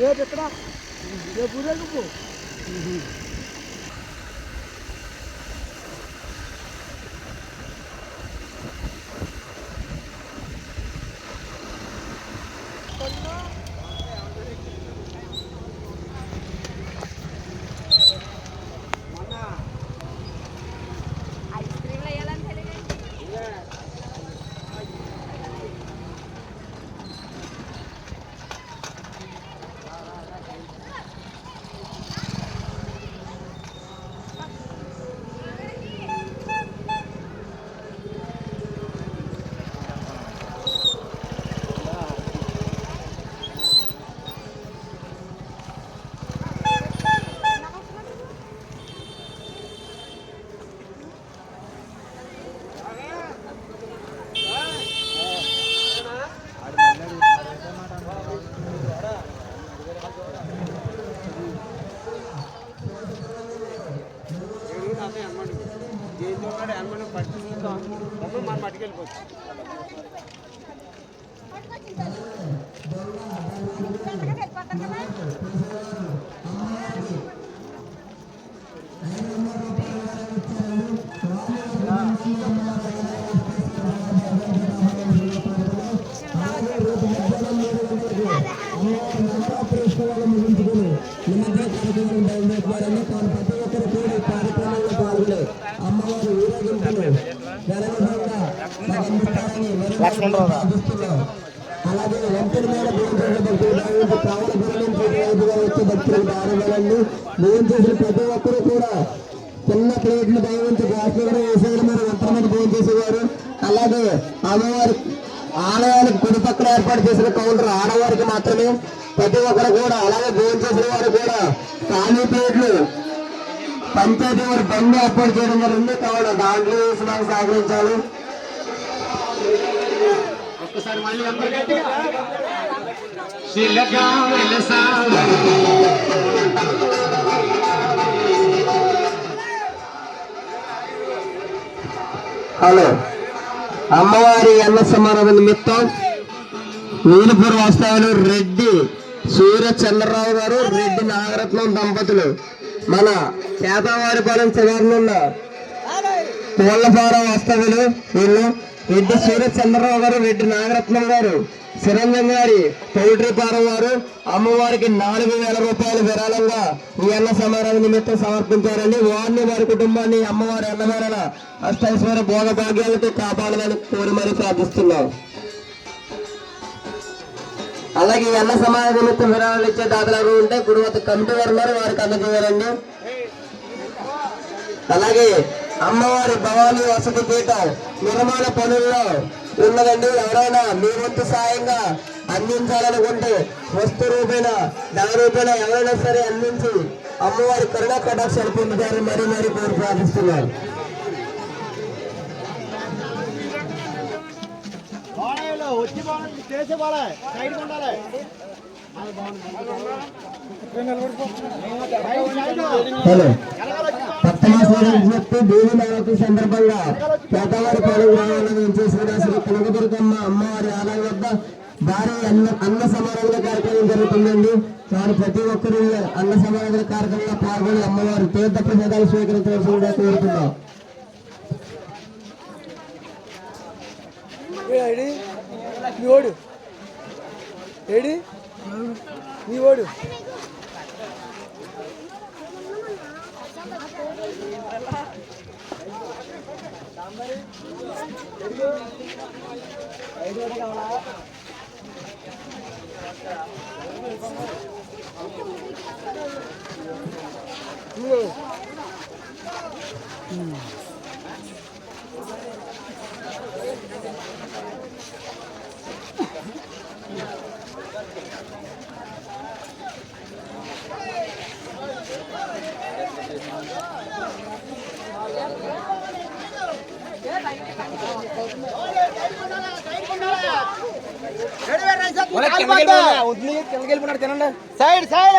ఎక్కడ ఊరేగు మన మట్టుకెళ్ళిపోవచ్చు. అలాగే వెంకటి మీద వచ్చే భక్తులు భోజనం చేసిన ప్రతి ఒక్కరు కూడా చిన్న ప్లేట్లు దయవంతి గ్యాస్లు కూడా వేసేవారు. మరి ఎంతమంది భోజనం చేసేవారు. అలాగే అమ్మవారి ఆలయానికి కుడి పక్కన ఏర్పాటు చేసిన కౌంటర్ ఆడవారికి మాత్రమే ప్రతి ఒక్కరు కూడా. అలాగే భోజనం చేసిన వారు కూడా ఖాళీ ప్లేట్లు పంచాయతీ వారి బండి ఏర్పాటు చేయడం జరిగింది. కావున దాంట్లో వేసి మాకు సహకరించాలి. ఒక్కసారి మళ్ళీ హలో, అమ్మవారి అన్న సమారాధన నిమిత్తం నీలపూర్ వాస్తవ్యులు రెడ్డి సూర్య చంద్రరావు గారు, రెడ్డి నాగరత్నం దంపతులు మన చేతవారిపాలెం చివరినున్న కోళ్లపారం వాస్తవ్యులు వీళ్ళు రెడ్డి సూర్య చంద్రరావు గారు, రెడ్డి నాగరత్నం గారు, చిరంజన్ గారి పౌల్ట్రీపారం వారు అమ్మవారికి 4,000 రూపాయలు విరాళంగా ఈ అన్న సమారాధన నిమిత్తం సమర్పించారండి. వారిని వారి కుటుంబాన్ని అమ్మవారి అన్నమేళ అష్టైశ్వర్య భోగభాగ్యాలతో కాపాడాలని కోరి మరీ ప్రార్థిస్తున్నాం. అలాగే ఈ అన్న సమారాధన నిమిత్తం విరాళాలు ఇచ్చే దాతలు ఉంటే గురువత కమిటీ వారు ఉన్నారు, వారికి అందజేయాలండి. అలాగే అమ్మవారి భవానీ వసతి పీఠం నిర్మాణ పనుల్లో ఉన్నదండి. ఎవరైనా మీ వంతు సాయంగా అందించాలనుకుంటే వస్తు రూపేణ ధన రూపేణ ఎవరైనా సరే అందించి అమ్మవారి కరుణా కటాక్షాలు పొందుతారని మరీ మరీ కోరి ప్రార్థిస్తున్నారు. హలో, పట్టణాశ్వరి దేవి నవరాత్రి సందర్భంగా పేదవారి పాలన గ్రామాలను చేసిన శ్రీ కనకదుర్గమ్మ అమ్మవారి ఆలయం వద్ద భారీ అన్న సమారాధన కార్యక్రమం జరుగుతుందండి. వారు ప్రతి ఒక్కరు అన్న సమారాధన కార్యక్రమంలో పాల్గొని అమ్మవారి తీర్థ ప్రసాదాలు స్వీకరించవలసిందిగా కోరుతున్నాం. తినండి సైడ్ సైడ్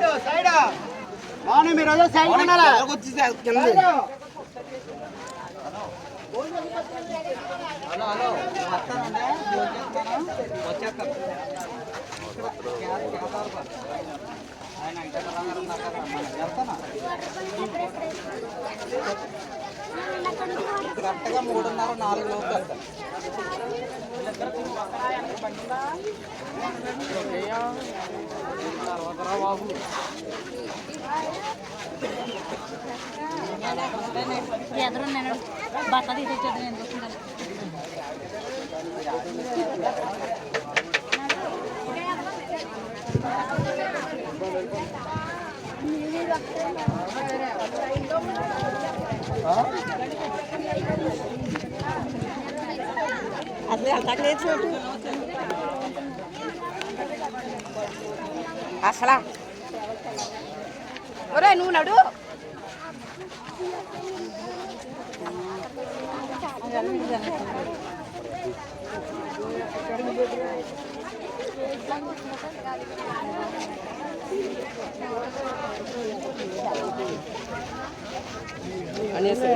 కరెక్ట్గా 3:30-4 లోపు ఎదురు నేను బట్ట తీసొచ్చేది నేను అసలా ఒరే నువ్వు నడు అనేసి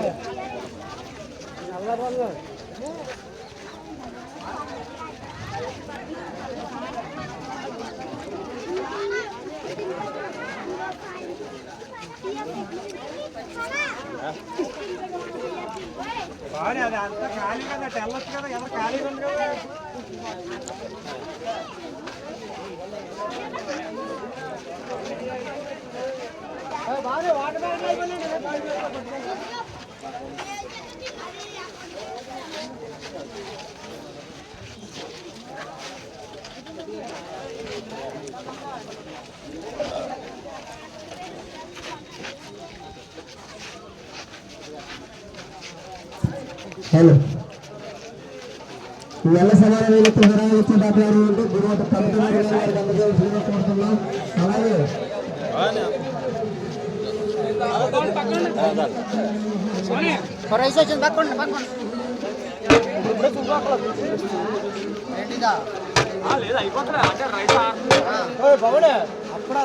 బాగా అది అంత ఖాళీగా వెళ్ళొచ్చు కదా ఎవరు ఖాళీగా ఉంది కదా బాగా వాటర్ హలో ఇవల్ల సమాన వేలతో హరాయించే బాబు ఉంటే గురువు కోరుతున్నాం. అలాగే లేదు అయిపోతుందా అంటే రైస్ బాగుండే అప్పుడా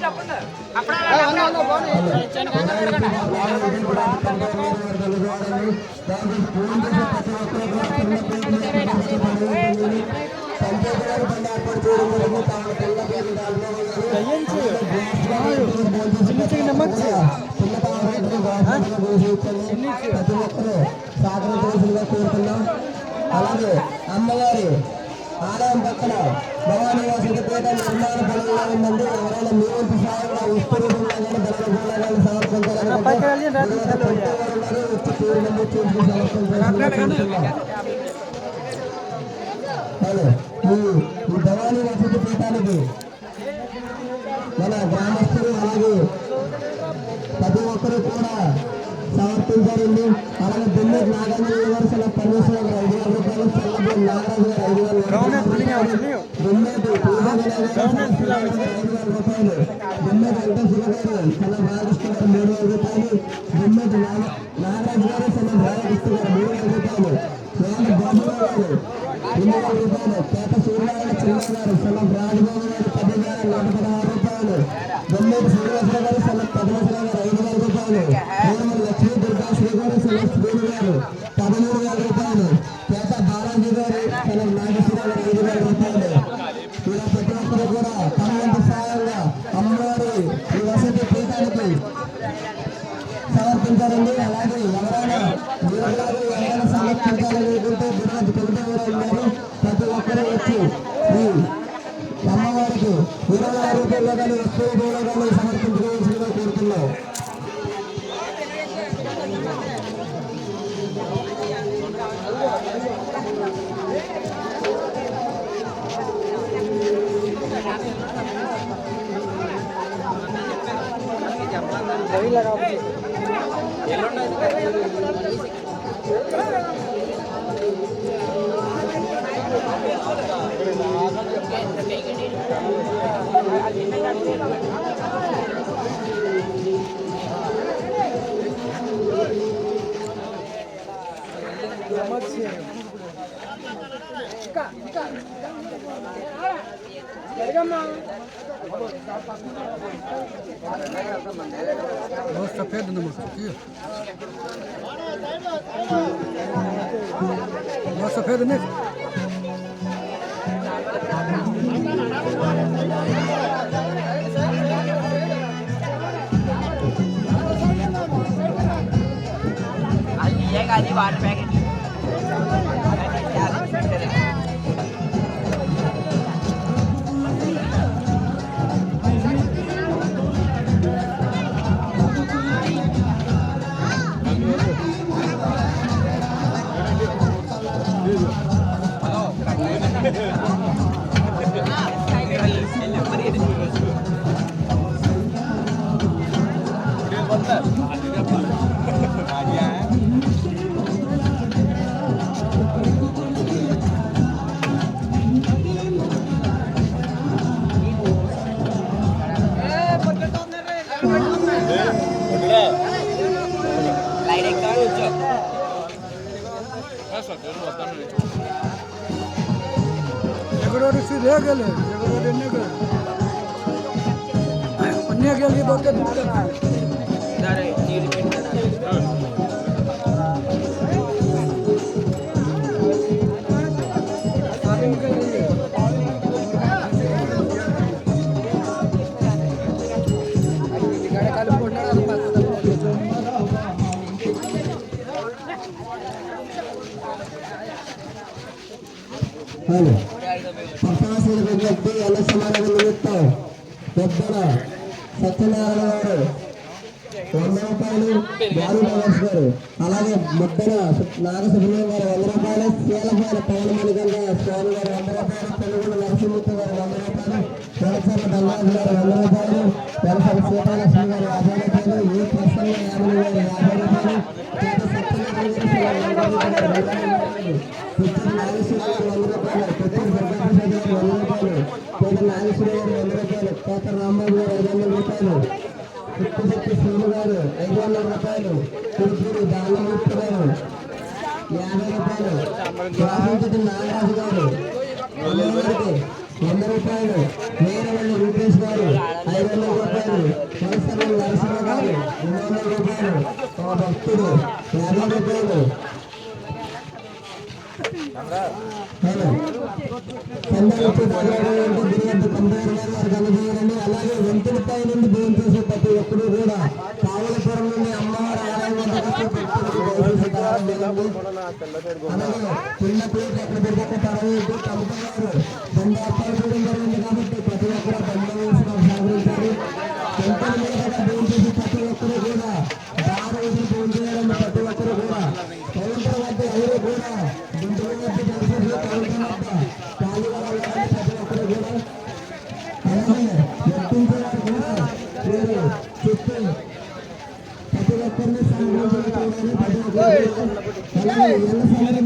చెప్పండి అలాగే అమ్మగారి ఆలయం పక్కన భవానీ వాసుపేట నిర్మాణ పనుల్లో ఉందండి. ఎవరైనా మీ వంతు సాయంగా విస్తృతంగా ఈ భవానీ వసతి పీఠానికి మన గ్రామస్తులు అలాగే ప్రతి ఒక్కరూ కూడా సమర్పించారండి. అలాగే బెల్లూరు నాగార్జున యూనివర్సిటీ పరమేశ్వర 5,000 రూపాయలు, చల్లబోయి నాగరాజు గారు 5,000 రూపాయలు, బెమ్మేటి వెంకట శివగారు తన బాలకృష్ణ గారు 3,000 రూపాయలు, బెమ్మేటి నాగరాజు గారు తన బాలకృష్ణ గారు 3,000 రూపాయలు, బాబు గారు 2,000 రూపాయలు, పేట సూర్యనారాయణ చిన్న గారు సలం రాజబాబు గారు 10,000 116 రూపాయలు, బెమ్మేటి శ్రీనివాసరావు గారు సలం పద్మశ్రీ గారు 5,000 రూపాయలు, లక్ష్మీ దుర్గాశ్రీ గారు సలం శ్రీను గారు 13,000 రూపాయలు, పేట బాలాజీ గారు సలం నాగేశ్వర గారు 5,000 రూపాయలు. ఇలా ప్రతి ఒక్కరు కూడా తమ వంతు సాయంగా అమ్మవారి ఈ వసతి పీఠానికి సమర్పించారండి. అలాగే ఎవరైనా సమర్పించాలనుకుంటే గురువు కొడుతూ ఉన్నారు. ప్రతి ఒక్కరూ వచ్చి ఈ అమ్మవారికి 20,000 రూపాయలు కానీ వస్తువులు కానీ సమర్పించుకోవాల్సిందిగా కోరుతున్నాం. सफेद नमक सफेद नहीं అది వాటర్ ప్యాకెట్ లైట్ ఎక్కడ కూర్చో एगरोड से ले गेले एगरोड ने गेले अन्य गेली बहुत दूर तक दारे नीली पेंट सारे निकल गए गाड़ी काल पडणार హలో పటాసుల వ్యక్తి ఎలా సమాధానం నిమిత్తం పెద్దల సత్యనారాయణ గారు 100 రూపాయలు గారు నవాజ్ గారు అలాగే ముద్దల నాగసుబ్రహ్మణ్యం గారు 100 రూపాయలు శీలపాల పవనమణి గంగా స్వామి గారు 100 రూపాయలు తెలుగు నరసింహమూర్తి గారు 100 రూపాయలు వెలసల దండాజు గారు 100 రూపాయలు వెలసల సీతాలక్ష్మి గారు 50 రూపాయలు ఏ ప్రసన్న యామిని గారు 50 రూపాయలు చేత సత్యనారాయణ గారు 100 రూపాయలు పుత్తూరు నాగేశ్వర గారు 100 రూపాయలు పుత్తూరు దుర్గాప్రసాద్ గారు 100 రూపాయలు పుత్తూరు నాగేశ్వర గారు 100 రూపాయలు కోట రాంబాబు గారు 500 రూపాయలు పుట్టుశక్తి శ్రీను గారు 500 రూపాయలు పుత్తూరు దానమూర్తి గారు 50 రూపాయలు రామచంద్ర నాగరాజు గారు 100 రూపాయలు వీరవల్లి రూపేష్ గారు 500 రూపాయలు కొలసల నరసింహ గారు 200 రూపాయలు ఒక భక్తుడు 50 రూపాయలు అలాగే వెంకటపై నుండి భోజనం చేసే ప్రతి ఒక్కరు కూడా కావలపురం నుండి అమ్మవారి ఆలయం అలాగే చిన్న ప్లేట్లు ఎక్కడ పెడితే తరవేసి కలుపుతున్నారు దండ ఏర్పాటు చేయడం జరిగింది కాబట్టి ప్రతి ఒక్కరు దండ వేసి సహకరించారు టెంపుల్ మీద భోజనం చేసే ప్రతి ఒక్కరు కూడా దారి వేసి భోజనం చేయడం ప్రతి ఒక్కరు కూడా కౌంటర్ వద్ద ఎవరు కూడా గుంటూరు వద్ద కౌంటర్ వద్ద ఖాళీగా వెళ్ళాలని ప్రతి ఒక్కరు కూడా అలాగే వ్యక్తించేవారు కూడా మీరు చెప్పి ప్రతి ఒక్కరిని సహకరించాలని ప్రతి ఒక్కరు అలాగే ఎల్ల సమయం